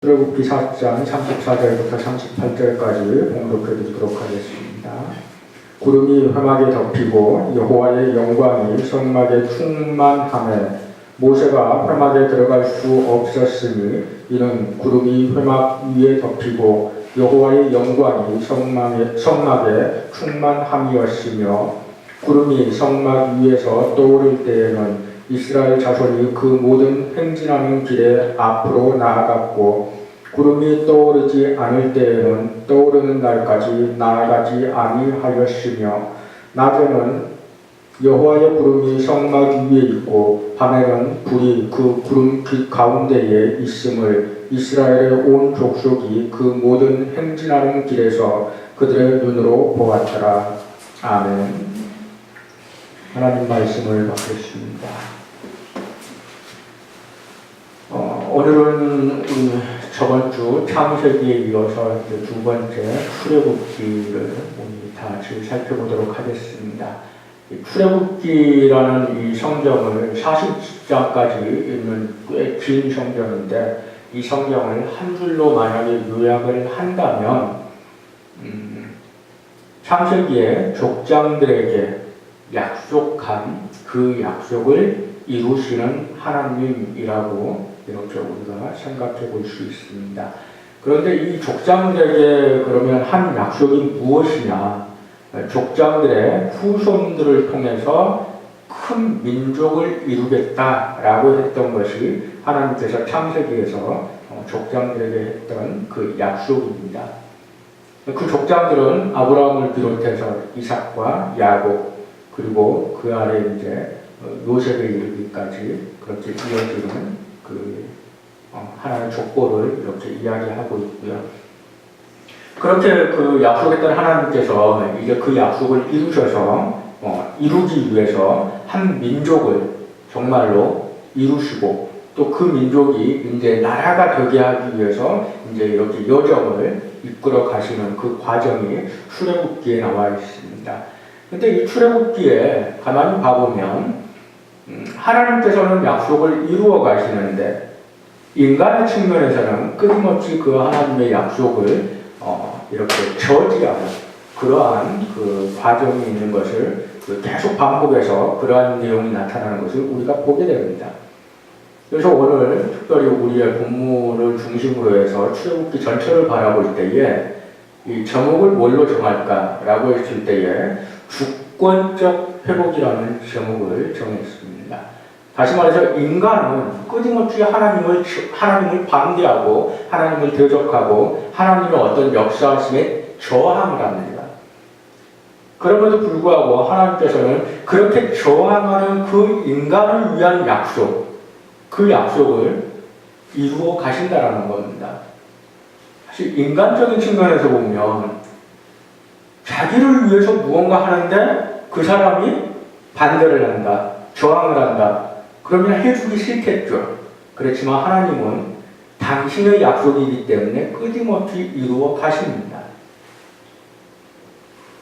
출애굽기 4장 34절부터 38절까지 봉독해 드리도록 하겠습니다. 구름이 회막에 덮이고 여호와의 영광이 성막에 충만하매 모세가 회막에 들어갈 수 없었으니 이는 구름이 회막 위에 덮이고 여호와의 영광이 성막에 충만함이었으며 구름이 성막 위에서 떠오를 때에는 이스라엘 자손이 그 모든 행진하는 길에 앞으로 나아갔고 구름이 떠오르지 않을 때에는 떠오르는 날까지 나아가지 아니하였으며 낮에는 여호와의 구름이 성막 위에 있고 밤에는 불이 그 구름 가운데에 있음을 이스라엘의 온 족속이 그 모든 행진하는 길에서 그들의 눈으로 보았더라. 아멘. 하나님 말씀을 받겠습니다. 오늘은 저번 주 창세기에 이어서 두 번째 출애굽기를 우리 다 같이 살펴보도록 하겠습니다. 출애굽기라는 이 성경을 40장까지 읽는 꽤 긴 성경인데 이 성경을 한 줄로 만약에 요약을 한다면 창세기의 족장들에게 약속한 그 약속을 이루시는 하나님이라고 이렇게 우리가 생각해 볼 수 있습니다. 그런데 이 족장들에게 그러면 한 약속이 무엇이냐? 족장들의 후손들을 통해서 큰 민족을 이루겠다라고 했던 것이 하나님께서 창세기에서 족장들에게 했던 그 약속입니다. 그 족장들은 아브라함을 비롯해서 이삭과 야곱 그리고 그 아래 이제 요셉에 이르기까지 그렇게 이어지는 하나의 족보를 이렇게 이야기하고 있고요. 그렇게 그 약속했던 하나님께서 이제 그 약속을 이루셔서 이루기 위해서 한 민족을 정말로 이루시고 또 그 민족이 이제 나라가 되게 하기 위해서 이제 이렇게 여정을 이끌어 가시는 그 과정이 출애굽기에 나와 있습니다. 근데 이 출애굽기에 가만히 봐보면 하나님께서는 약속을 이루어 가시는데 인간의 측면에서는 끊임없이 그 하나님의 약속을 이렇게 저지하는 그러한 그 과정이 있는 것을 계속 반복해서 그러한 내용이 나타나는 것을 우리가 보게 됩니다. 그래서 오늘 특별히 우리의 본문을 중심으로 해서 출애굽기 전체를 바라볼 때에 이 제목을 뭘로 정할까라고 했을 때에 주권적 회복이라는 제목을 정했습니다. 다시 말해서 인간은 끊임없이 하나님을 반대하고 하나님을 대적하고 하나님의 어떤 역사하심에 저항을 합니다. 그럼에도 불구하고 하나님께서는 그렇게 저항하는 그 인간을 위한 약속, 그 약속을 이루어 가신다라는 겁니다. 사실 인간적인 측면에서 보면 자기를 위해서 무언가 하는데 그 사람이 반대를 한다, 저항을 한다. 그러면 해주기 싫겠죠. 그렇지만 하나님은 당신의 약속이기 때문에 끊임없이 이루어 가십니다.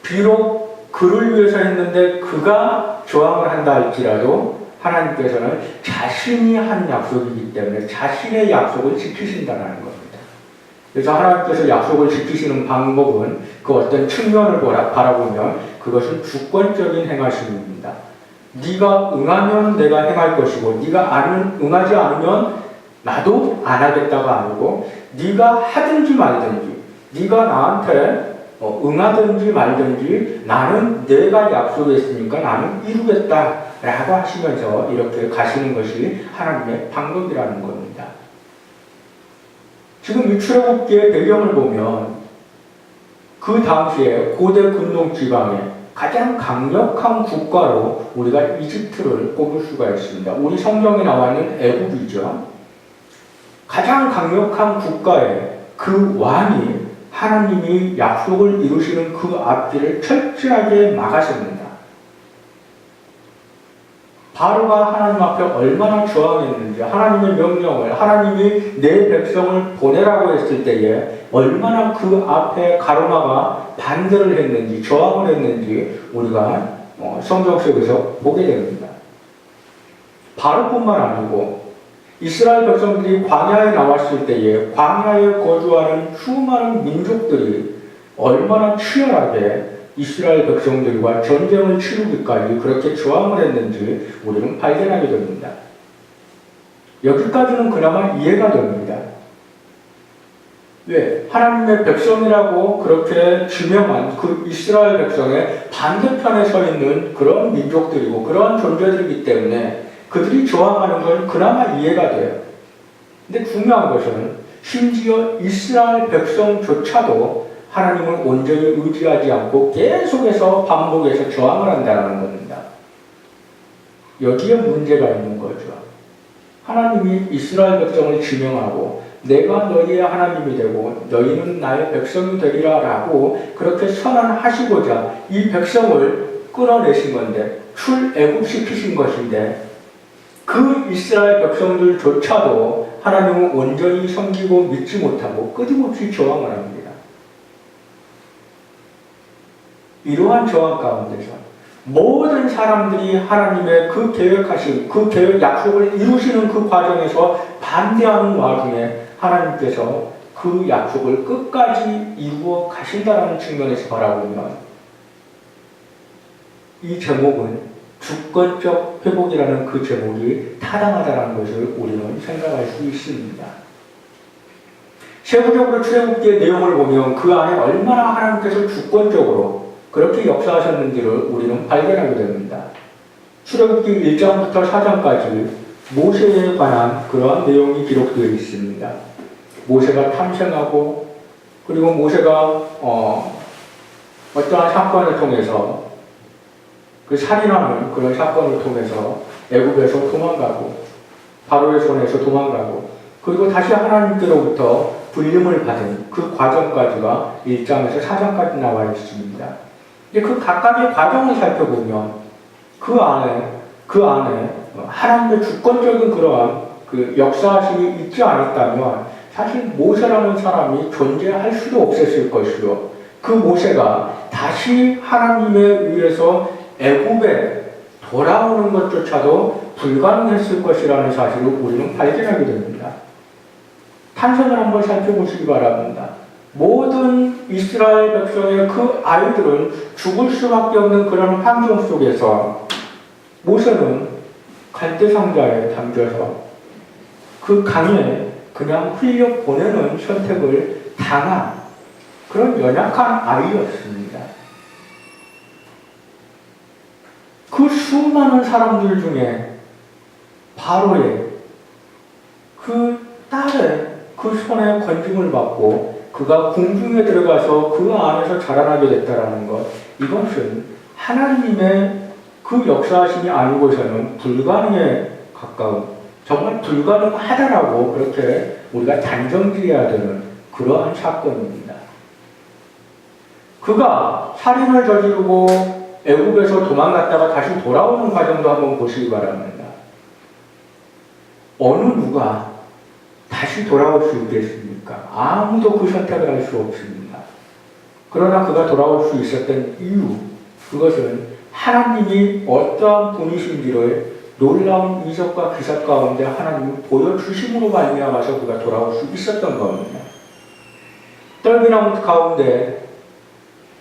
비록 그를 위해서 했는데 그가 저항을 한다 할지라도 하나님께서는 자신이 한 약속이기 때문에 자신의 약속을 지키신다는 겁니다. 그래서 하나님께서 약속을 지키시는 방법은 그 어떤 측면을 바라보면 그것은 주권적인 행하심입니다. 네가 응하면 내가 행할 것이고 네가 응하지 않으면 나도 안 하겠다가 아니고 네가 하든지 말든지 네가 나한테 응하든지 말든지 나는 내가 약속했으니까 나는 이루겠다라고 하시면서 이렇게 가시는 것이 하나님의 방법이라는 겁니다. 지금 이 출애굽기의 배경을 보면 그 당시에 고대 근동 지방에 가장 강력한 국가로 우리가 이집트를 꼽을 수가 있습니다. 우리 성경에 나와 있는 애굽이죠. 가장 강력한 국가에 그 왕이 하나님이 약속을 이루시는 그 앞길을 철저하게 막았습니다. 바로가 하나님 앞에 얼마나 저항했는지 하나님의 명령을 하나님이 내 백성을 보내라고 했을 때에 얼마나 그 앞에 가로막아 반대를 했는지 저항을 했는지 우리가 성경 속에서 보게 됩니다. 바로뿐만 아니고 이스라엘 백성들이 광야에 나왔을 때에 광야에 거주하는 수많은 민족들이 얼마나 치열하게 이스라엘 백성들과 전쟁을 치르기까지 그렇게 저항을 했는지 우리는 발견하게 됩니다. 여기까지는 그나마 이해가 됩니다. 왜? 하나님의 백성이라고 그렇게 지명한 그 이스라엘 백성의 반대편에 서 있는 그런 민족들이고 그러한 존재들이기 때문에 그들이 저항하는 건 그나마 이해가 돼요. 근데 중요한 것은 심지어 이스라엘 백성조차도 하나님을 온전히 의지하지 않고 계속해서 반복해서 저항을 한다는 겁니다. 여기에 문제가 있는 거죠. 하나님이 이스라엘 백성을 지명하고 내가 너희의 하나님이 되고 너희는 나의 백성이 되리라 라고 그렇게 선언하시고자 이 백성을 끌어내신 건데 출애굽시키신 것인데 그 이스라엘 백성들조차도 하나님을 온전히 섬기고 믿지 못하고 끊임없이 저항을 합니다. 이러한 저항 가운데서 모든 사람들이 하나님의 그 계획하신 그 계획 약속을 이루시는 그 과정에서 반대하는 와중에 하나님께서 그 약속을 끝까지 이루어 가신다는 측면에서 바라보면 이 제목은 주권적 회복이라는 그 제목이 타당하다는 것을 우리는 생각할 수 있습니다. 세부적으로 출애굽기의 내용을 보면 그 안에 얼마나 하나님께서 주권적으로 그렇게 역사하셨는지를 우리는 발견하게 됩니다. 출애굽기 1장부터 4장까지 모세에 관한 그러한 내용이 기록되어 있습니다. 모세가 탐생하고 그리고 모세가 어떠한 사건을 통해서 그 살인하는 그런 사건을 통해서 애굽에서 도망가고 바로의 손에서 도망가고 그리고 다시 하나님께로부터 불림을 받은 그 과정까지가 1장에서 4장까지 나와 있습니다. 그 각각의 과정을 살펴보면 그 안에 하나님의 주권적인 그러한 그 역사심이 있지 않았다면 사실 모세라는 사람이 존재할 수도 없었을 것이요. 그 모세가 다시 하나님에 의해서 애굽에 돌아오는 것조차도 불가능했을 것이라는 사실을 우리는 발견하게 됩니다. 탄생을 한번 살펴보시기 바랍니다. 모든 이스라엘 백성의 그 아이들은 죽을 수밖에 없는 그런 환경 속에서 모세는 갈대상자에 담겨서 그 강에 그냥 흘려 보내는 선택을 당한 그런 연약한 아이였습니다. 그 수많은 사람들 중에 바로의 그 딸의 그 손에 건짐을 받고 그가 궁중에 들어가서 그 안에서 자라나게 됐다라는 것, 이것은 하나님의 그 역사하심이 아니고서는 불가능에 가까운, 정말 불가능하다라고 그렇게 우리가 단정지어야 되는 그러한 사건입니다. 그가 살인을 저지르고 애굽에서 도망갔다가 다시 돌아오는 과정도 한번 보시기 바랍니다. 어느 누가 다시 돌아올 수 있겠습니까? 아무도 그 선택을 할 수 없습니다. 그러나 그가 돌아올 수 있었던 이유, 그것은 하나님이 어떠한 분이신지를 놀라운 이적과 기사 가운데 하나님이 보여주심으로 말미암아서 그가 돌아올 수 있었던 겁니다. 떨기나무 가운데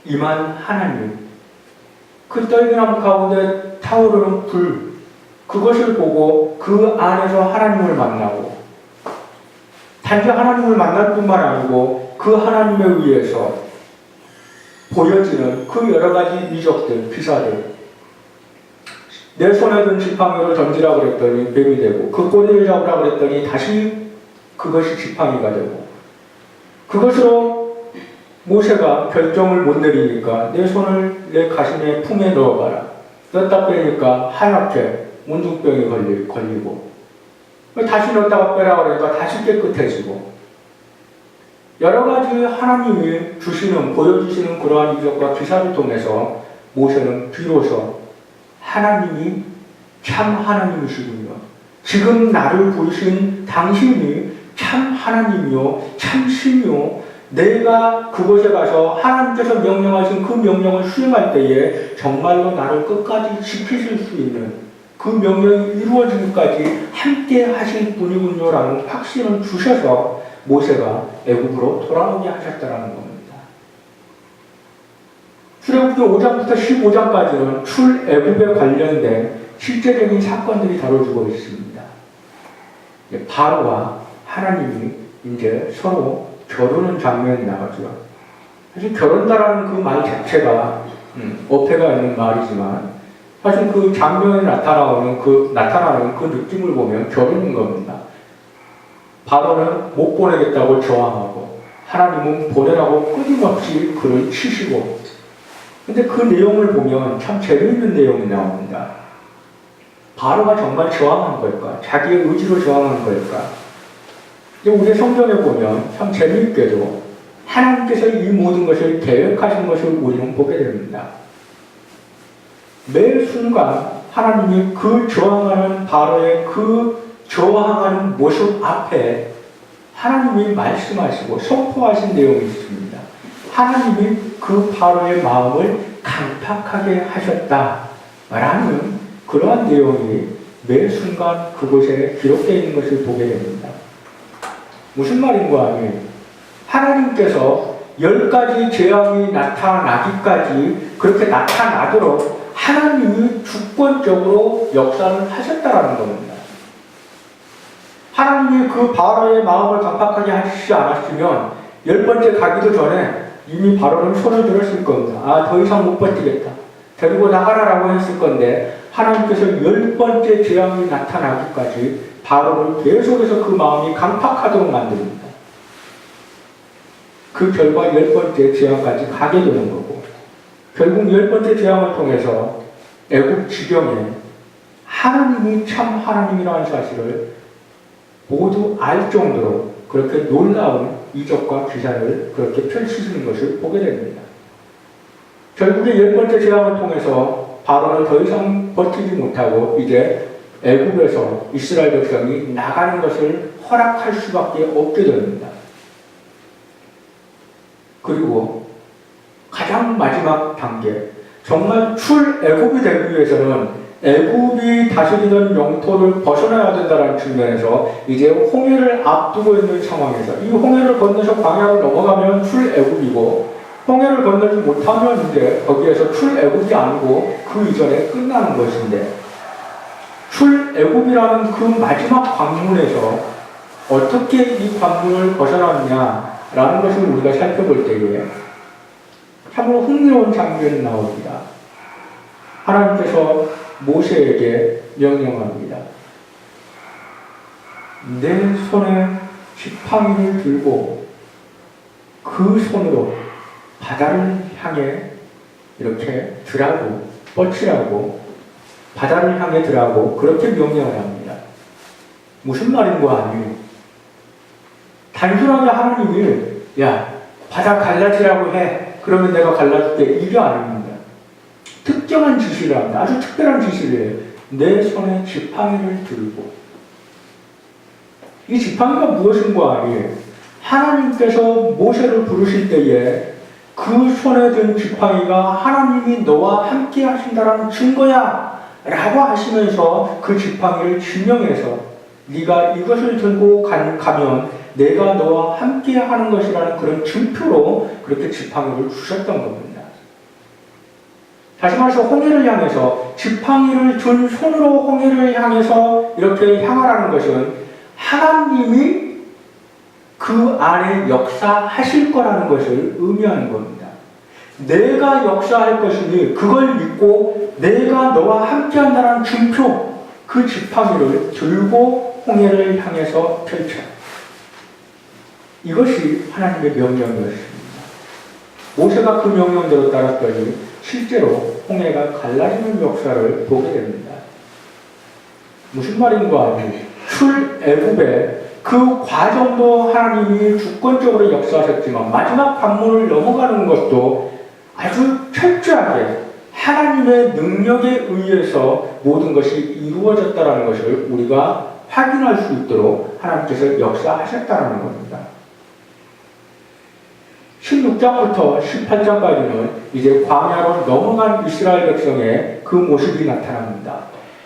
임한 하나님, 그 떨기나무 가운데 타오르는 불, 그것을 보고 그 안에서 하나님을 만나고 단지 하나님을 만날 뿐만 아니고 그 하나님에 의해서 보여지는 그 여러 가지 이적들, 기사들, 내 손에 든 지팡이를 던지라고 그랬더니 뱀이 되고 그 꼬리를 잡으라고 그랬더니 다시 그것이 지팡이가 되고 그것으로 모세가 결정을 못 내리니까 내 손을 내 가슴에 품에 넣어봐라. 넣었다 빼니까 하얗게 문둥병이 걸리고 다시 넣었다가 빼라고 그러니까 다시 깨끗해지고 여러 가지 하나님이 주시는, 보여주시는 그러한 이적과 기사를 통해서 모세는 비로소 하나님이 참 하나님이시군요. 지금 나를 부르신 당신이 참 하나님이요, 참 신이요, 내가 그곳에 가서 하나님께서 명령하신 그 명령을 수행할 때에 정말로 나를 끝까지 지키실 수 있는 그 명령이 이루어지기까지 함께 하실 분이군요라는 확신을 주셔서 모세가 애굽으로 돌아오게 하셨다는 겁니다. 출애굽기 5장부터 15장까지는 출애굽에 관련된 실제적인 사건들이 다뤄지고 있습니다. 바로와 하나님이 이제 서로 겨루는 장면이 나오죠. 사실 겨룬다라는 그 말 자체가 어폐가 있는 말이지만 사실 그 장면에 나타나는 그 느낌을 보면 겨루는 겁니다. 바로는 못 보내겠다고 저항하고 하나님은 보내라고 끊임없이 그를 치시고, 근데 그 내용을 보면 참 재미있는 내용이 나옵니다. 바로가 정말 저항한 걸까? 자기의 의지로 저항한 걸까? 우리 성경에 보면 참 재미있게도 하나님께서 이 모든 것을 계획하신 것을 우리는 보게 됩니다. 매 순간 하나님이 그 저항하는 바로의 그 저항하는 모습 앞에 하나님이 말씀하시고 선포하신 내용이 있습니다. 하나님이 그 바로의 마음을 강팍하게 하셨다라는 그러한 내용이 매 순간 그곳에 기록되어 있는 것을 보게 됩니다. 무슨 말인가 하면 하나님께서 10가지 재앙이 나타나기까지 그렇게 나타나도록 하나님이 주권적으로 역사를 하셨다라는 겁니다. 하나님이 그 바로의 마음을 강팍하게 하시지 않았으면 10번째 가기도 전에 이미 바로는 손을 들었을 겁니다. 아, 더 이상 못 버티겠다. 데리고 나가라라고 했을 건데 하나님께서 10번째 재앙이 나타나기까지 바로를 계속해서 그 마음이 강팍하도록 만듭니다. 그 결과 10번째 재앙까지 가게 되는 거고, 결국 10번째 재앙을 통해서 애굽 지경에 하나님이 참 하나님이라는 사실을 모두 알 정도로 그렇게 놀라운 이적과 기사를 그렇게 펼치시는 것을 보게 됩니다. 결국에 10번째 재앙을 통해서 바로는 더 이상 버티지 못하고 이제 애굽에서 이스라엘 백성이 나가는 것을 허락할 수밖에 없게 됩니다. 그리고 가장 마지막 단계, 정말 출애굽이 되기 위해서는 애굽이 다스리던 영토를 벗어나야 된다는 측면에서 이제 홍해를 앞두고 있는 상황에서 이 홍해를 건너서 광야를 넘어가면 출애굽이고, 홍해를 건너지 못하면 이제 거기에서 출애굽이 아니고 그 이전에 끝나는 것인데, 출애굽이라는 그 마지막 관문에서 어떻게 이 관문을 벗어났냐라는 것을 우리가 살펴볼 때에 참으로 흥미로운 장면이 나옵니다. 하나님께서 모세에게 명령합니다. 내 손에 지팡이를 들고 그 손으로 바다를 향해 이렇게 들라고, 뻗치라고, 바다를 향해 들라고 그렇게 명령을 합니다. 무슨 말인가 하니 단순하게 하나님이 야, 바다 갈라지라고 해, 그러면 내가 갈라줄게, 이게 아닙니다. 특정한 지시를 합니다. 아주 특별한 지시를 해요. 내 손에 지팡이를 들고. 이 지팡이가 무엇인가 하니 하나님께서 모세를 부르실 때에 그 손에 든 지팡이가 하나님이 너와 함께 하신다는 증거야 라고 하시면서 그 지팡이를 지명해서 네가 이것을 들고 가면 내가 너와 함께 하는 것이라는 그런 증표로 그렇게 지팡이를 주셨던 겁니다. 다시 말해서 홍해를 향해서 지팡이를 든 손으로 홍해를 향해서 이렇게 향하라는 것은 하나님이 그 안에 역사하실 거라는 것을 의미하는 겁니다. 내가 역사할 것이니 그걸 믿고 내가 너와 함께 한다는 증표, 그 지팡이를 들고 홍해를 향해서 펼쳐. 이것이 하나님의 명령이었습니다. 모세가 그 명령대로 따랐더니 실제로 홍해가 갈라지는 역사를 보게 됩니다. 무슨 말인가 하니 출애굽의 그 과정도 하나님이 주권적으로 역사하셨지만 마지막 관문을 넘어가는 것도 아주 철저하게 하나님의 능력에 의해서 모든 것이 이루어졌다는 것을 우리가 확인할 수 있도록 하나님께서 역사하셨다는 겁니다. 16장부터 18장까지는 이제 광야로 넘어간 이스라엘 백성의 그 모습이 나타납니다.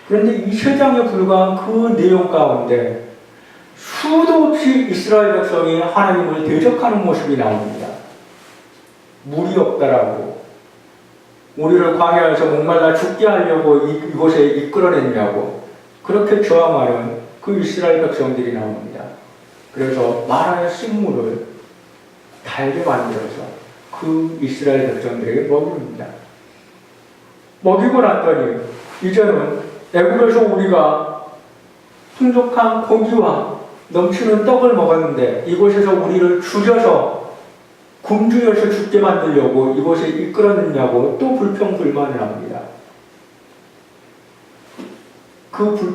그런데 이 세 장에 불과한 그 내용 가운데 수도 없이 이스라엘 백성이 하나님을 대적하는 모습이 나옵니다. 물이 없다라고, 우리를 광야에서 목말라 죽게 하려고 이곳에 이끌어냈냐고 그렇게 저항하는 그 이스라엘 백성들이 나옵니다. 그래서 마라의 쓴물을 달게 만들어서 그 이스라엘 백성들에게 먹입니다. 먹이고 났더니 이제는 애굽에서 우리가 풍족한 고기와 넘치는 떡을 먹었는데 이곳에서 우리를 죽여서 굶주려서 죽게 만들려고 이곳에 이끌어냈냐고 또 불평불만을 합니다. 그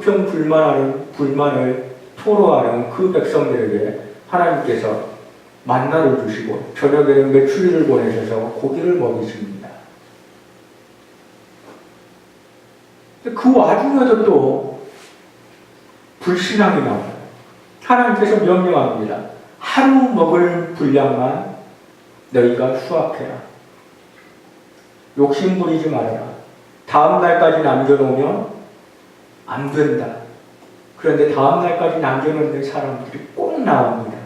불만을 토로하는 그 백성들에게 하나님께서 만나를 주시고 저녁에는 메추리를 보내셔서 고기를 먹이십니다. 그 와중에도 또 불신앙이 나와요. 하나님께서 명령합니다. 하루 먹을 분량만 너희가 수확해라. 욕심 부리지 말아라. 다음 날까지 남겨놓으면 안 된다. 그런데 다음 날까지 남겨놓는 사람들이 꼭 나옵니다.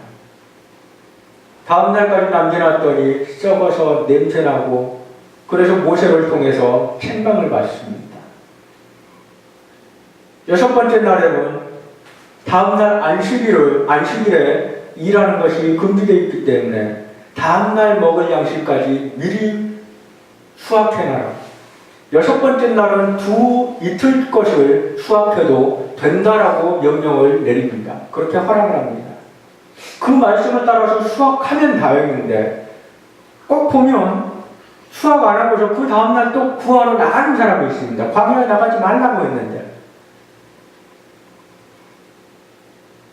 다음 날까지 남겨놨더니 썩어서 냄새나고 그래서 모세를 통해서 책망을 받습니다. 여섯 번째 날에는 다음날 안식일에 일하는 것이 금지되어 있기 때문에 다음날 먹을 양식까지 미리 수확해놔라. 여섯 번째 날은 이틀 것을 수확해도 된다라고 명령을 내립니다. 그렇게 허락을 합니다. 그 말씀을 따라서 수확하면 다행인데 꼭 보면 수확 안 하고서 그 다음날 또 구하러 나가는 사람이 있습니다. 광야에 나가지 말라고 했는데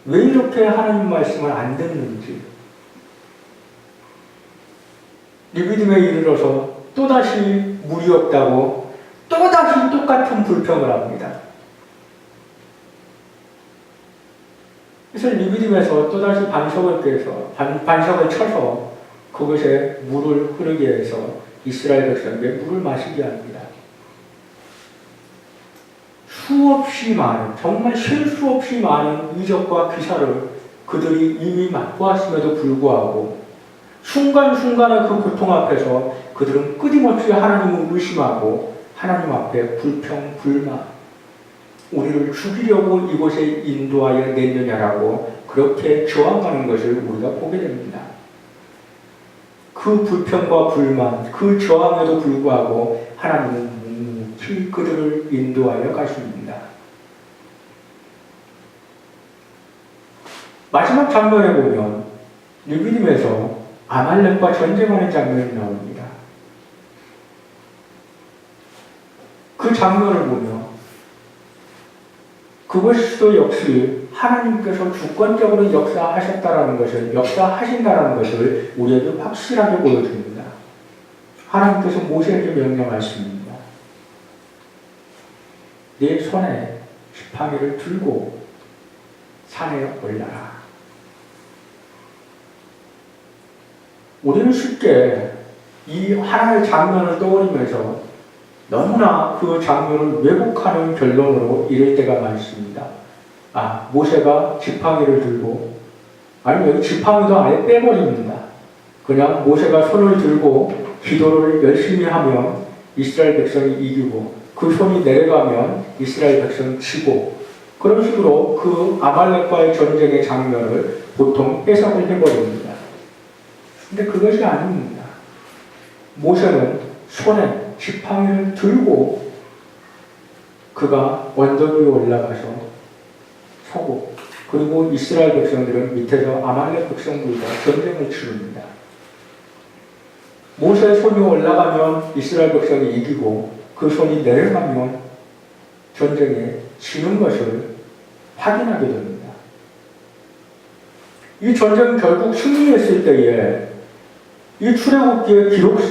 왜 이렇게 하나님 말씀을 안 듣는지 리비딤에 이르러서 또다시 물이 없다고 또다시 똑같은 불평을 합니다. 그래서 리비딤에서 또다시 반석을 쳐서 그것에 물을 흐르게 해서 이스라엘 백성에게 물을 마시게 합니다. 수없이 많은, 정말 셀 수 없이 많은 이적과 기사를 그들이 이미 맛보았음에도 불구하고 순간순간의 그 고통 앞에서 그들은 끊임없이 하나님을 의심하고 하나님 앞에 불평, 불만, 우리를 죽이려고 이곳에 인도하여 냈느냐라고 그렇게 저항하는 것을 우리가 보게 됩니다. 그 불평과 불만, 그 저항에도 불구하고 하나님은 묵묵히 그들을 인도하여 가십니다. 마지막 장면에 보면 리비딤에서 아말렉과 전쟁하는 장면이 나옵니다. 그 장면을 보면 그것도 역시 하나님께서 주권적으로 역사하신다라는 것을 우리에게 확실하게 보여줍니다. 하나님께서 모세에게 명령하십니다. 내 손에 지팡이를 들고 산에 올라라. 우리는 쉽게 이 하나의 장면을 떠올리면서 너무나 그 장면을 왜곡하는 결론으로 이를 때가 많습니다. 모세가 지팡이를 들고, 아니면 여기 지팡이도 아예 빼버립니다. 그냥 모세가 손을 들고 기도를 열심히 하면 이스라엘 백성이 이기고, 그 손이 내려가면 이스라엘 백성이 지고, 그런 식으로 그 아말렉과의 전쟁의 장면을 보통 해석을 해버립니다. 근데 그것이 아닙니다. 모세는 손에 지팡이를 들고 그가 언덕 위에 올라가서 서고, 그리고 이스라엘 백성들은 밑에서 아말렉 백성들과 전쟁을 치릅니다. 모세의 손이 올라가면 이스라엘 백성이 이기고 그 손이 내려가면 전쟁에 지는 것을 확인하게 됩니다. 이 전쟁 결국 승리했을 때에 이 출애굽기의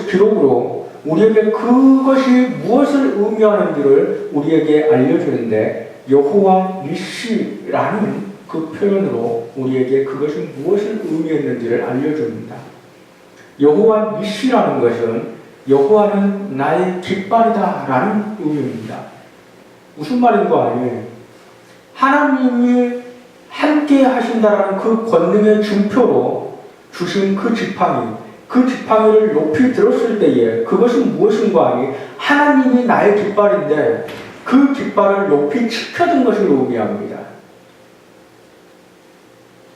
기록으로 우리에게 그것이 무엇을 의미하는지를 우리에게 알려주는데, 여호와 니시라는 그 표현으로 우리에게 그것이 무엇을 의미했는지를 알려줍니다. 여호와 니시라는 것은 여호와는 나의 깃발이다 라는 의미입니다. 무슨 말인 거 아니에요? 하나님이 함께 하신다라는 그 권능의 증표로 주신 그 지팡이를 높이 들었을 때에 그것은 무엇인가 하니 하나님이 나의 깃발인데 그 깃발을 높이 치켜든 것을 의미합니다.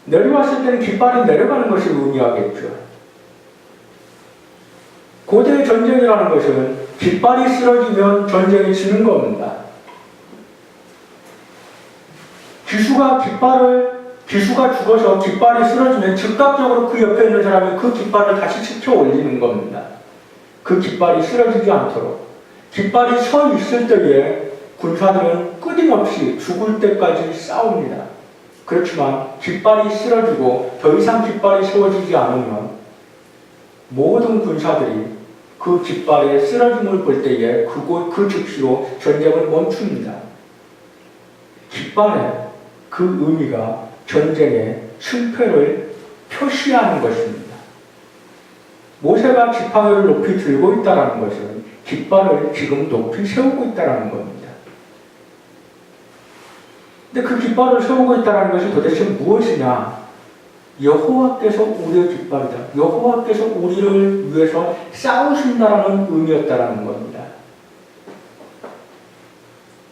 내려왔을 때는 깃발이 내려가는 것을 의미하겠죠. 고대의 전쟁이라는 것은 깃발이 쓰러지면 전쟁이 지는 겁니다. 기수가 죽어서 깃발이 쓰러지면 즉각적으로 그 옆에 있는 사람이 그 깃발을 다시 치켜 올리는 겁니다. 그 깃발이 쓰러지지 않도록. 깃발이 서 있을 때에 군사들은 끊임없이 죽을 때까지 싸웁니다. 그렇지만 깃발이 쓰러지고 더 이상 깃발이 세워지지 않으면 모든 군사들이 그 깃발의 쓰러짐을 볼 때에 그 즉시로 전쟁을 멈춥니다. 깃발의 그 의미가 전쟁의 승패를 표시하는 것입니다. 모세가 지팡이를 높이 들고 있다는 것은 깃발을 지금 높이 세우고 있다는 겁니다. 근데 그 깃발을 세우고 있다는 것이 도대체 무엇이냐? 여호와께서 우리의 깃발이다. 여호와께서 우리를 위해서 싸우신다라는 의미였다라는 겁니다.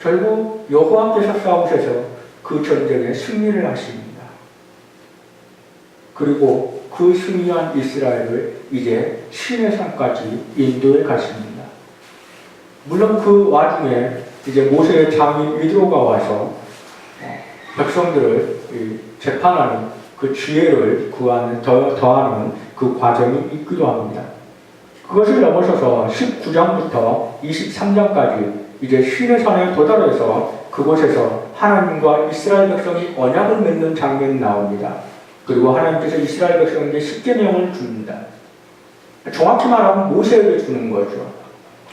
결국 여호와께서 싸우셔서 그 전쟁에 승리를 하십니다. 그리고 그 승리한 이스라엘을 이제 시내산까지 인도에 가십니다. 물론 그 와중에 이제 모세의 장인 위드로가 와서 백성들을 재판하는 그 지혜를 더하는 그 과정이 있기도 합니다. 그것을 넘어서서 19장부터 23장까지 이제 시내산에 도달해서 그곳에서 하나님과 이스라엘 백성이 언약을 맺는 장면이 나옵니다. 그리고 하나님께서 이스라엘 백성에게 십계명을 줍니다. 정확히 말하면 모세에게 주는 거죠.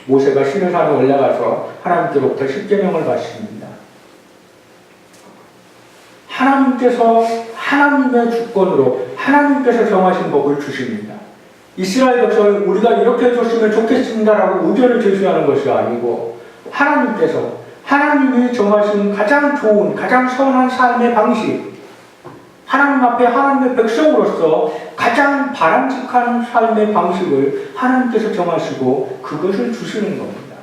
모세가 시내산에 올라가서 하나님께로부터 십계명을 받습니다. 하나님께서 하나님의 주권으로 하나님께서 정하신 법을 주십니다. 이스라엘 백성이 우리가 이렇게 해줬으면 좋겠습니다라고 의견을 제시하는 것이 아니고 하나님께서 하나님이 정하신 가장 좋은, 가장 선한 삶의 방식, 하나님 앞에 하나님의 백성으로서 가장 바람직한 삶의 방식을 하나님께서 정하시고 그것을 주시는 겁니다.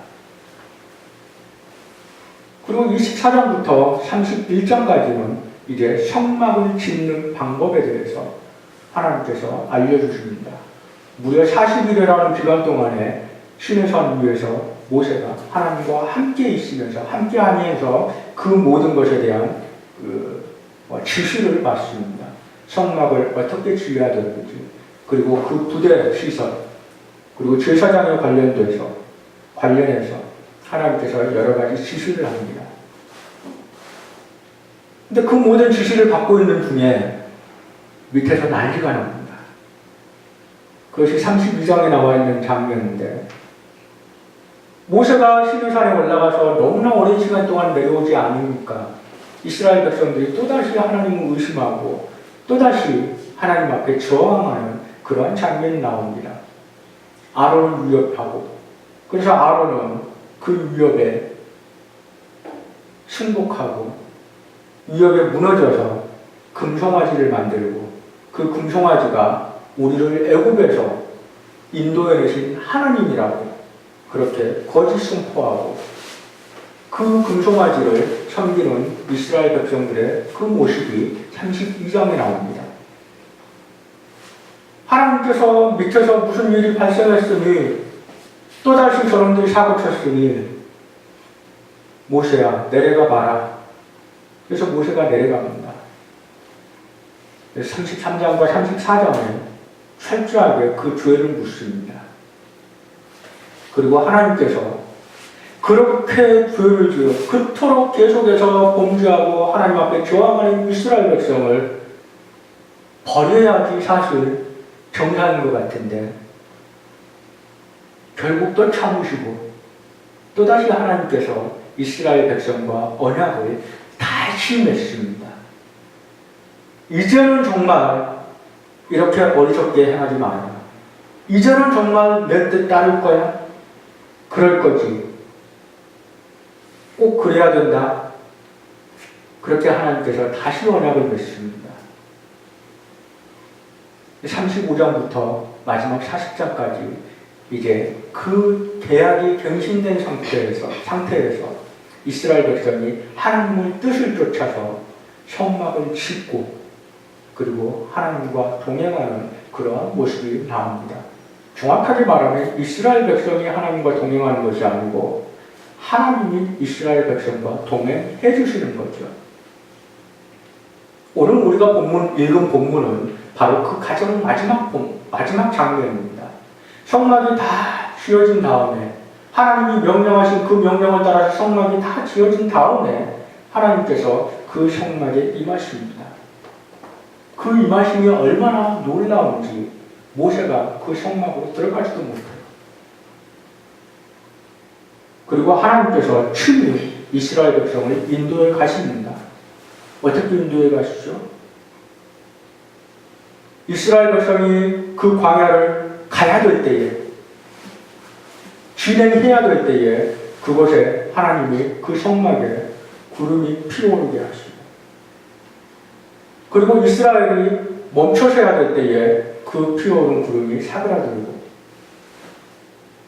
그리고 24장부터 31장까지는 이제 성막을 짓는 방법에 대해서 하나님께서 알려주십니다. 무려 40일이라는 기간 동안에 시내산 위에서 모세가 하나님과 함께 있으면서 함께 하면서 그 모든 것에 대한 지시를 받습니다. 성막을 어떻게 지어야 되는지, 그리고 그 부대 시설, 그리고 제사장에 관련해서 하나님께서 여러 가지 지시를 합니다. 근데 그 모든 지시를 받고 있는 중에 밑에서 난리가 납니다. 그것이 32장에 나와 있는 장면인데, 모세가 시내산에 올라가서 너무나 오랜 시간 동안 내려오지 않으니까 이스라엘 백성들이 또다시 하나님을 의심하고 또다시 하나님 앞에 저항하는 그러한 장면이 나옵니다. 아론을 위협하고, 그래서 아론은 그 위협에 승복하고 위협에 무너져서 금송아지를 만들고, 그 금송아지가 우리를 애굽에서 인도에 내신 하나님이라고 그렇게 거짓 선포하고 그 금송아지를 섬기는 이스라엘 백성들의 그 모습이 32장에 나옵니다. 하나님께서 밑에서 무슨 일이 발생했으니 또다시 저놈들이 사고쳤으니 모세야 내려가 봐라. 그래서 모세가 내려갑니다. 33장과 34장에 철저하게 그 죄를 묻습니다. 그리고 하나님께서 그렇게 죄를 지어 그토록 계속해서 범죄하고 하나님 앞에 저항하는 이스라엘 백성을 버려야지 사실 정상인 것 같은데 결국 또 참으시고 또다시 하나님께서 이스라엘 백성과 언약을 다시 맺습니다. 이제는 정말 이렇게 어리석게 행하지 마라. 이제는 정말 내 뜻 따를 거야? 그럴 거지. 꼭 그래야 된다. 그렇게 하나님께서 다시 언약을 맺습니다. 35장부터 마지막 40장까지 이제 그 계약이 갱신된 상태에서 이스라엘 백성이 하나님의 뜻을 쫓아서 성막을 짓고 그리고 하나님과 동행하는 그러한 모습이 나옵니다. 정확하게 말하면 이스라엘 백성이 하나님과 동행하는 것이 아니고 하나님이 이스라엘 백성과 동행해 주시는 거죠. 오늘 우리가 읽은 본문은 바로 그 가장 마지막 장면입니다. 성막이 다 지어진 다음에 하나님이 명령하신 그 명령을 따라서 성막이 다 지어진 다음에 하나님께서 그 성막에 임하십니다. 그 임하심이 얼마나 놀라운지 모세가 그 성막으로 들어가지도 못해요. 그리고 하나님께서 친히 이스라엘 백성을 인도해 가십니다. 어떻게 인도해 가시죠? 이스라엘 백성이 그 광야를 가야 될 때에, 진행해야 될 때에 그곳에 하나님이 그 성막에 구름이 피어오르게 하십니다. 그리고 이스라엘이 멈춰서야 될 때에 그 피어오른 구름이 사그라들고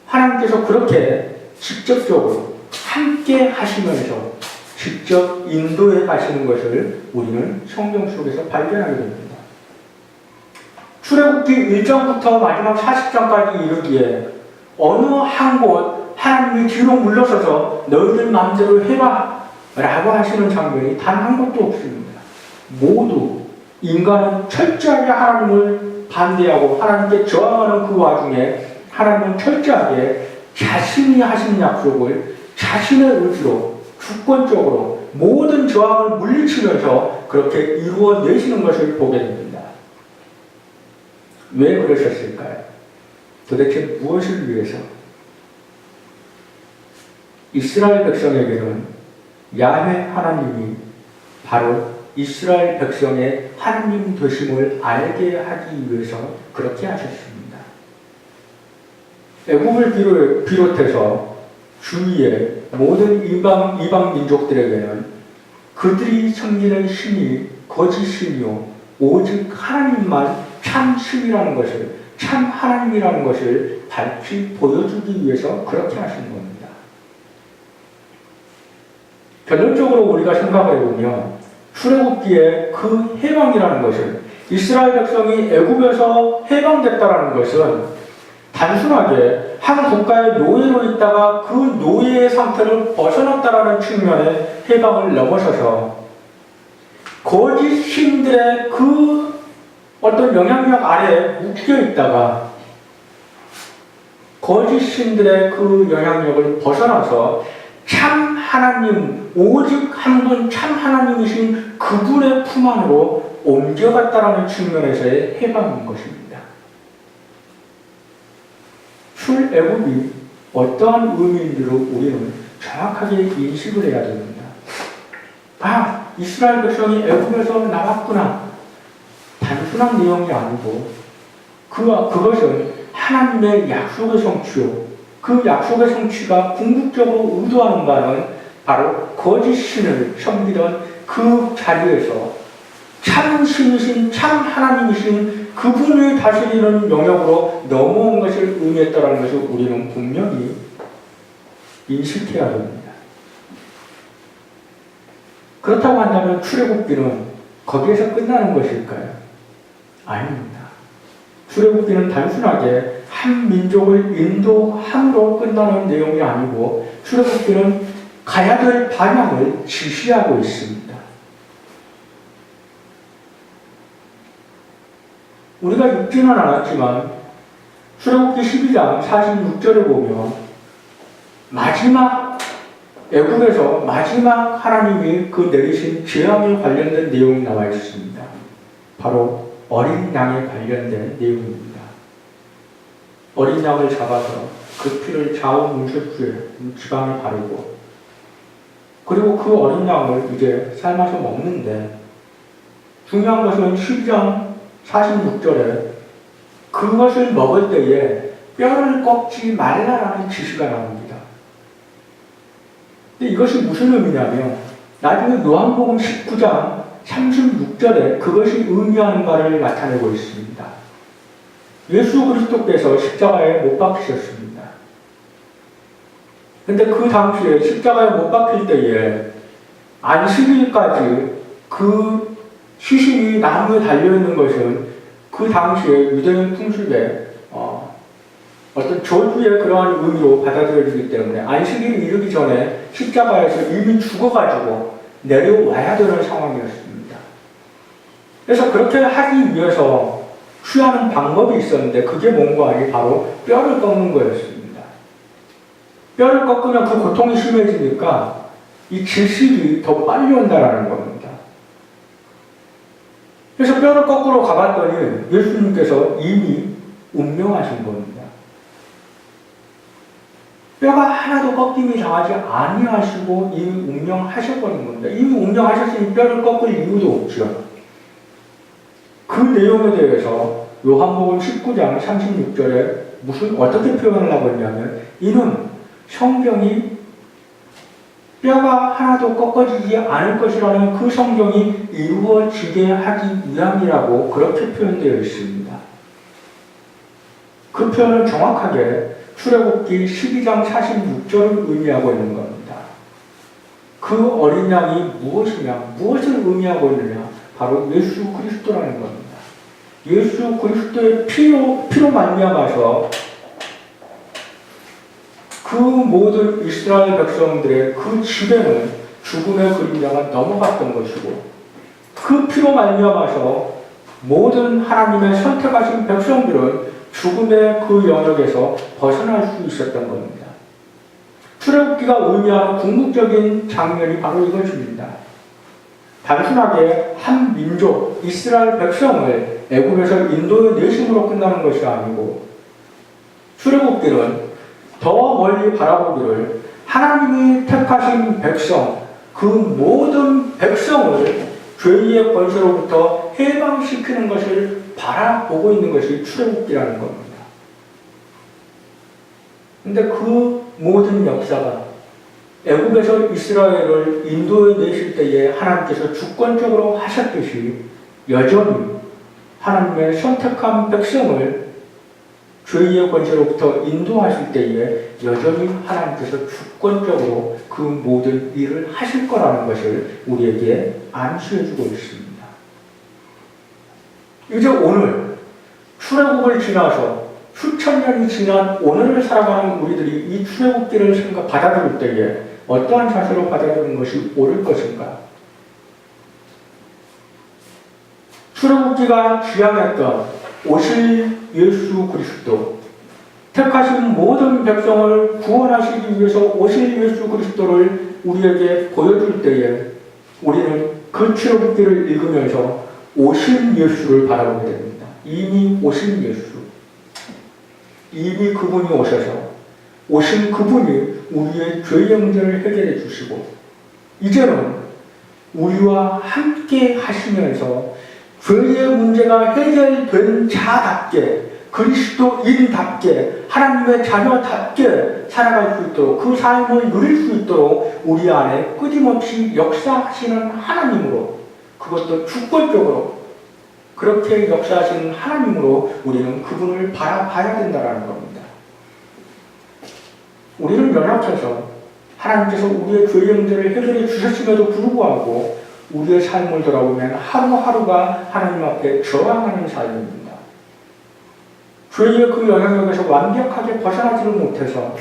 하나님께서 그렇게 직접적으로 함께 하시면서 직접 인도해 가시는 것을 우리는 성경 속에서 발견하게 됩니다. 출애굽기 1장부터 마지막 40장까지 이르기에 어느 한 곳 하나님이 뒤로 물러서서 너희들 마음대로 해봐 라고 하시는 장면이 단 한 곳도 없습니다. 모두 인간은 철저하게 하나님을 반대하고 하나님께 저항하는 그 와중에 하나님은 철저하게 자신이 하신 약속을 자신의 의지로 주권적으로 모든 저항을 물리치면서 그렇게 이루어내시는 것을 보게 됩니다. 왜 그러셨을까요? 도대체 무엇을 위해서? 이스라엘 백성에게는 야훼 하나님이 바로 이스라엘 백성의 하나님 되심을 알게 하기 위해서 그렇게 하셨습니다. 애굽을 비롯해서 주위의 모든 이방 민족들에게는 그들이 섬기는 신이 거짓 신이요 오직 하나님만 참 신이라는 것을, 참 하나님이라는 것을 밝히 보여주기 위해서 그렇게 하신 겁니다. 결론적으로 우리가 생각해 보면 출애굽기에 그 해방이라는 것은, 이스라엘 백성이 애굽에서 해방됐다라는 것은 단순하게 한 국가의 노예로 있다가 그 노예의 상태를 벗어났다라는 측면의 해방을 넘어서서 거짓 신들의 그 어떤 영향력 아래에 묶여 있다가 거짓 신들의 그 영향력을 벗어나서 참 하나님, 오직 한 분 참 하나님이신 그분의 품 안으로 옮겨갔다라는 측면에서의 해방인 것입니다. 출애굽이 어떠한 의미인지를 우리는 정확하게 인식을 해야 됩니다. 아, 이스라엘 백성이 애굽에서 나왔구나. 단순한 내용이 아니고 그것은 하나님의 약속의 성취요. 그 약속의 성취가 궁극적으로 의도하는 바는 바로 거짓 신을 섬기던 그 자리에서 참 신이신 참 하나님이신 그분이 다스리는 영역으로 넘어온 것을 의미했다는 것을 우리는 분명히 인식해야 됩니다. 그렇다고 한다면 출애굽기는 거기에서 끝나는 것일까요? 아닙니다. 출애굽기는 단순하게 한 민족을 인도함으로 끝나는 내용이 아니고 출애굽기는 가야 될 방향을 지시하고 있습니다. 우리가 읽지는 않았지만 출애굽기 12장 46절에 보면 애굽에서 마지막 하나님이 그 내리신 재앙에 관련된 내용이 나와 있습니다. 바로 어린 양에 관련된 내용입니다. 어린 양을 잡아서 그 피를 좌우 문설주에 지방에 바르고 그리고 그 어린 양을 이제 삶아서 먹는데 중요한 것은 12장 46절에 그것을 먹을 때에 뼈를 꺾지 말라라는 지시가 나옵니다. 근데 이것이 무슨 의미냐면 나중에 요한복음 19장 36절에 그것이 의미하는 바를 나타내고 있습니다. 예수 그리스도께서 십자가에 못 박히셨습니다. 근데 그 당시에 십자가에 못 박힐 때에 안식일까지 그 시신이 나무에 달려있는 것은 그 당시에 유대인 풍습에 어떤 저주의 그러한 의미로 받아들여지기 때문에 안식일이 이르기 전에 십자가에서 이미 죽어가지고 내려와야 되는 상황이었습니다. 그래서 그렇게 하기 위해서 취하는 방법이 있었는데 그게 뭔가 아니 바로 뼈를 꺾는 거였습니다. 뼈를 꺾으면 그 고통이 심해지니까 이 질식이 더 빨리 온다라는 겁니다. 그래서 뼈를 거꾸로 가봤더니 예수님께서 이미 운명하신 겁니다. 뼈가 하나도 꺾임이 당하지 아니하시고 이미 운명하셔버린 겁니다. 이미 운명하셨으니 뼈를 꺾을 이유도 없죠. 그 내용에 대해서 요한복음 19장 36절에 어떻게 표현을 하고 있냐면 이는 성경이 뼈가 하나도 꺾어지지 않을 것이라는 그 성경이 이루어지게 하기 위함이라고 그렇게 표현되어 있습니다. 그 표현은 정확하게 출애굽기 12장 46절을 의미하고 있는 겁니다. 그 어린 양이 무엇을 의미하고 있느냐? 바로 예수 그리스도라는 겁니다. 예수 그리스도의 피로 말미암아서 그 모든 이스라엘 백성들의 그 집에는 죽음의 그림자가 넘어갔던 것이고 그 피로 말미암아서 모든 하나님의 선택하신 백성들은 죽음의 그 영역에서 벗어날 수 있었던 겁니다. 출애굽기가 의미하는 궁극적인 장면이 바로 이것입니다. 단순하게 한 민족, 이스라엘 백성을 애굽에서 인도에 내심으로 끝나는 것이 아니고 출애굽기는 더 멀리 바라보기를 하나님이 택하신 백성, 그 모든 백성을 죄의 권세로부터 해방시키는 것을 바라보고 있는 것이 출애굽기라는 겁니다. 근데 그 모든 역사가 애굽에서 이스라엘을 인도에 내실 때에 하나님께서 주권적으로 하셨듯이 여전히 하나님의 선택한 백성을 죄의 권세로부터 인도하실 때에 여전히 하나님께서 주권적으로 그 모든 일을 하실 거라는 것을 우리에게 암시해주고 있습니다. 이제 오늘 출애굽을 지나서 수천 년이 지난 오늘을 살아가는 우리들이 이 출애굽기를 받아들일 때에 어떠한 자세로 받아들이는 것이 옳을 것인가? 출애굽기가 지향했던 오실 예수 그리스도, 택하신 모든 백성을 구원하시기 위해서 오실 예수 그리스도를 우리에게 보여줄 때에 우리는 그 출애굽기를 읽으면서 오신 예수를 바라보게 됩니다. 이미 오신 예수, 이미 그분이 오셔서 오신 그분이 우리의 죄의 문제를 해결해 주시고 이제는 우리와 함께 하시면서 죄의 문제가 해결된 자답게 그리스도인답게 하나님의 자녀답게 살아갈 수 있도록 그 삶을 누릴 수 있도록 우리 안에 끊임없이 역사하시는 하나님으로 그것도 주권적으로 그렇게 역사하시는 하나님으로 우리는 그분을 바라봐야 된다는 겁니다. 우리는 연약해서 하나님께서 우리의 죄의 문제를 해결해 주셨음에도 불구하고 우리의 삶을 돌아보면 하루하루가 하나님 앞에 저항하는 삶입니다. 죄의 그 영향력에서 완벽하게 벗어나지를 못해서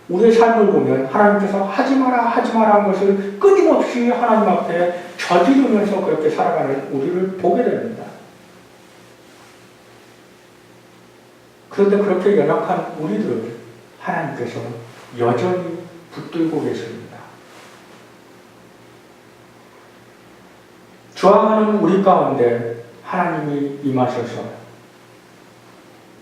우리의 삶을 보면 하나님께서 하지 마라 한 것을 끊임없이 하나님 앞에 저지르면서 그렇게 살아가는 우리를 보게 됩니다. 그런데 그렇게 연약한 우리들을 하나님께서 여전히 붙들고 계십니다. 저항하는 우리 가운데 하나님이 임하셔서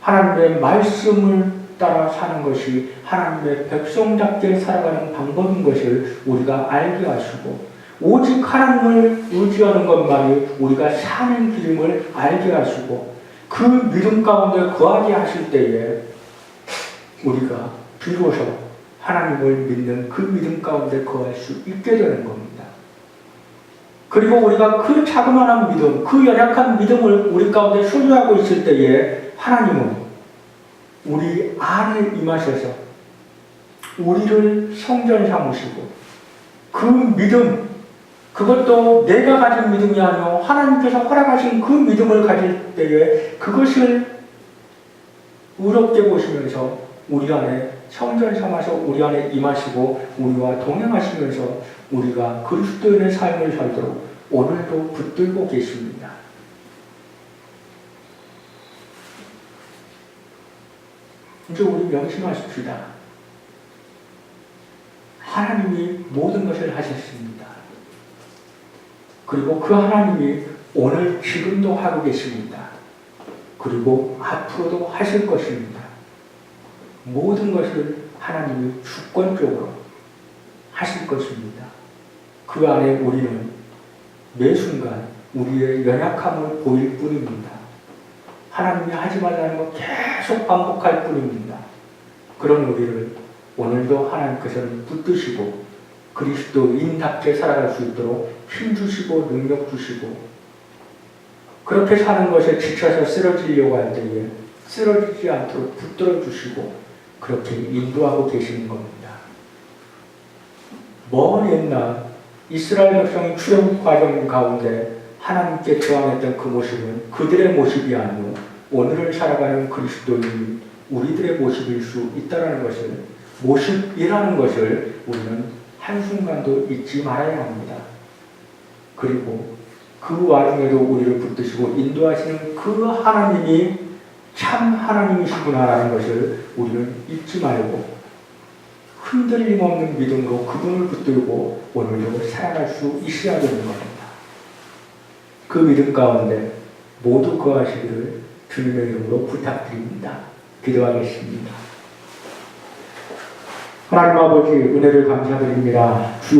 하나님의 말씀을 따라 사는 것이 하나님의 백성답게 살아가는 방법인 것을 우리가 알게 하시고 오직 하나님을 의지하는 것만이 우리가 사는 길임을 알게 하시고 그 믿음 가운데 거하게 하실 때에 우리가 비로소 하나님을 믿는 그 믿음 가운데 거할 수 있게 되는 겁니다. 그리고 우리가 그 자그마한 믿음, 그 연약한 믿음을 우리 가운데 소유하고 있을 때에 하나님은 우리 안에 임하셔서 우리를 성전 삼으시고 그 믿음, 그것도 내가 가진 믿음이 아니요 하나님께서 허락하신 그 믿음을 가질 때에 그것을 의롭게 보시면서 우리 안에 성전 삼아서 우리 안에 임하시고 우리와 동행하시면서 우리가 그리스도인의 삶을 살도록 오늘도 붙들고 계십니다. 이제 우리 명심하십시다. 하나님이 모든 것을 하셨습니다. 그리고 그 하나님이 오늘 지금도 하고 계십니다. 그리고 앞으로도 하실 것입니다. 모든 것을 하나님이 주권적으로 하실 것입니다. 그 안에 우리는 매 순간 우리의 연약함을 보일 뿐입니다. 하나님이 하지 말라는 거 계속 반복할 뿐입니다. 그런 우리를 오늘도 하나님께서는 붙드시고 그리스도인답게 살아갈 수 있도록 힘주시고 능력 주시고 그렇게 사는 것에 지쳐서 쓰러지려고 할 때에 쓰러지지 않도록 붙들어 주시고 그렇게 인도하고 계시는 겁니다. 먼 옛날 이스라엘 백성이 출애굽 과정 가운데 하나님께 저항했던 그 모습은 그들의 모습이 아니고 오늘을 살아가는 그리스도인이 우리들의 모습일 수 있다는 것을 모습이라는 것을 우리는 한순간도 잊지 말아야 합니다. 그리고 그 와중에도 우리를 붙드시고 인도하시는 그 하나님이 참 하나님이시구나라는 것을 우리는 잊지 말고 흔들림 없는 믿음으로 그분을 붙들고 오늘도 살아갈 수 있어야 되는 겁니다. 그 믿음 가운데 모두 거하시기를 주님의 이름으로 부탁드립니다. 기도하겠습니다. 하나님 아버지 은혜를 감사드립니다. 주여